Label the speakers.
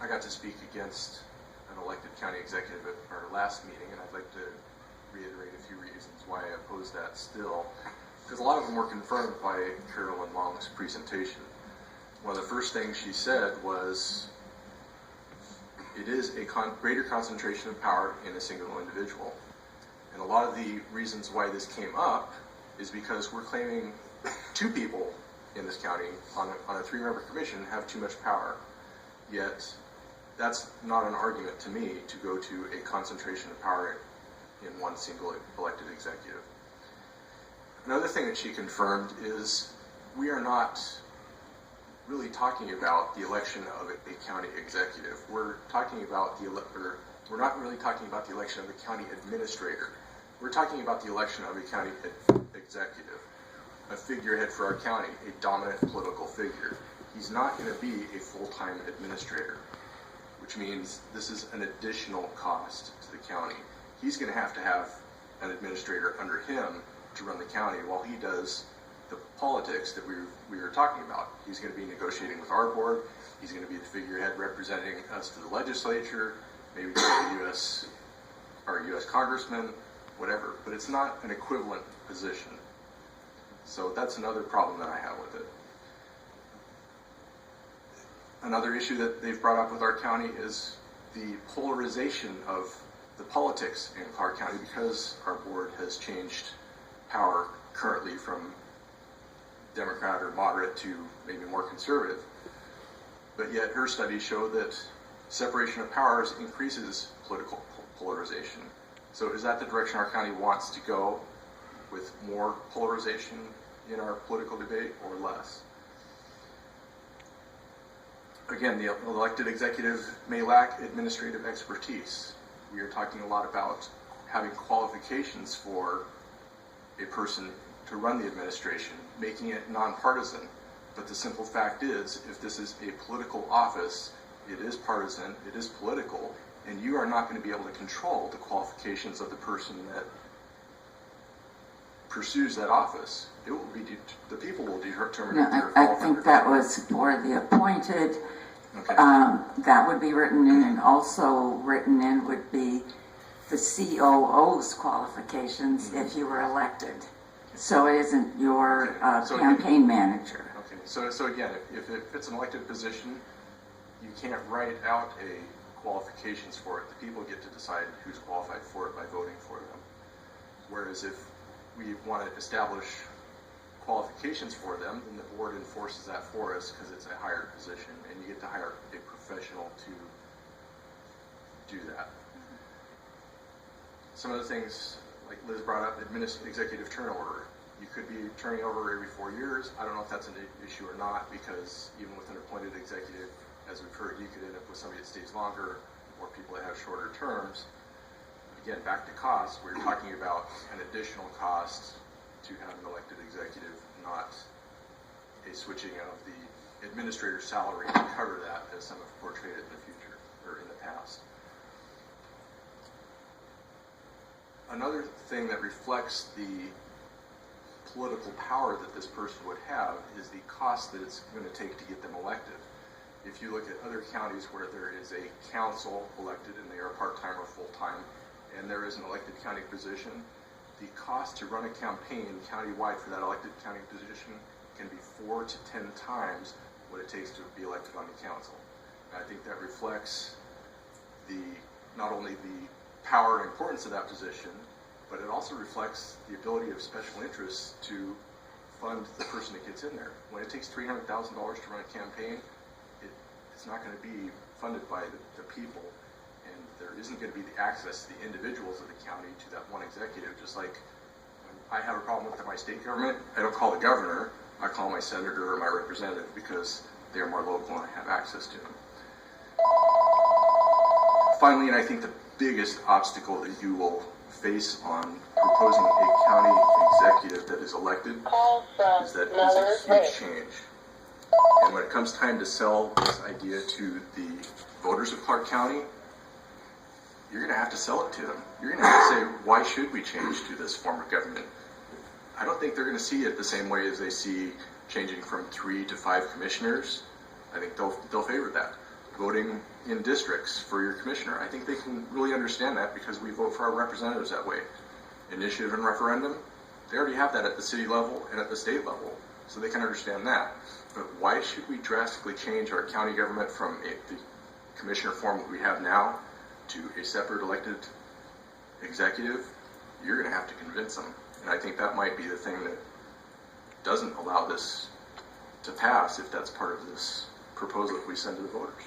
Speaker 1: I got to speak against an elected county executive at our last meeting, and I'd like to reiterate a few reasons why I oppose that still, because a lot of them were confirmed by Carolyn Long's presentation. One of the first things she said was, it is a greater concentration of power in a single individual. And a lot of the reasons why this came up is because we're claiming two people in this county on a three-member commission have too much power. Yet, that's not an argument to me to go to a concentration of power in one single elected executive. Another thing that she confirmed is we are not really talking about the election of a county executive. We're talking about we're not really talking about the election of a county administrator. We're talking about the election of a county executive, a figurehead for our county, a dominant political figure. He's not going to be a full-time administrator, which means this is an additional cost to the county. He's going to have an administrator under him to run the county while he does the politics that we were talking about. He's going to be negotiating with our board. He's going to be the figurehead representing us to the legislature, maybe to the U.S. congressman, whatever. But it's not an equivalent position. So that's another problem that I have with it. Another issue that they've brought up with our county is the polarization of the politics in Clark County, because our board has changed power currently from Democrat or moderate to maybe more conservative. But yet her studies show that separation of powers increases political polarization. So is that the direction our county wants to go, with more polarization in our political debate, or less? Again, the elected executive may lack administrative expertise. We are talking a lot about having qualifications for a person to run the administration, making it nonpartisan. But the simple fact is, if this is a political office, it is partisan, it is political, and you are not going to be able to control the qualifications of the person that pursues that office. It will be the people will determine.
Speaker 2: No, I think that was for the appointed. Okay. That would be written in, and also written in would be the COO's qualifications if you were elected. So it isn't your campaign manager.
Speaker 1: Okay. So again, if it's an elected position, you can't write out a qualifications for it. The people get to decide who's qualified for it by voting for them. Whereas if we want to establish qualifications for them, then the board enforces that for us because it's a higher position, and you get to hire a professional to do that. Some of the things, like Liz brought up, executive turnover. You could be turning over every 4 years. I don't know if that's an issue or not, because even with an appointed executive, as we've heard, you could end up with somebody that stays longer, or people that have shorter terms. Again, back to cost, we're talking about an additional cost to have an elected executive, not a switching of the administrator's salary to cover that, as some have portrayed it in the future, or in the past. Another thing that reflects the political power that this person would have is the cost that it's going to take to get them elected. If you look at other counties where there is a council elected and they are part-time or full-time, and there is an elected county position, the cost to run a campaign countywide for that elected county position can be 4 to 10 times what it takes to be elected on the council. And I think that reflects not only the power and importance of that position, but it also reflects the ability of special interests to fund the person that gets in there. When it takes $300,000 to run a campaign, it's not going to be funded by the people, and there isn't going to be the access to the individuals of the county to that one executive. Just like when I have a problem with my state government, I don't call the governor, I call my senator or my representative, because they're more local and I have access to them. Finally, and I think the biggest obstacle that you will face on proposing a county executive that is elected is that it's a huge change. And when it comes time to sell this idea to the voters of Clark County, you're going to have to sell it to them. You're going to have to say, why should we change to this form of government? I don't think they're going to see it the same way as they see changing from 3 to 5 commissioners. I think they'll favor that. voting in districts for your commissioner. I think they can really understand that because we vote for our representatives that way. Initiative and referendum, they already have that at the city level and at the state level, so they can understand that. But why should we drastically change our county government from the commissioner form that we have now to a separate elected executive? You're going to have to convince them. And I think that might be the thing that doesn't allow this to pass if that's part of this proposal that we send to the voters.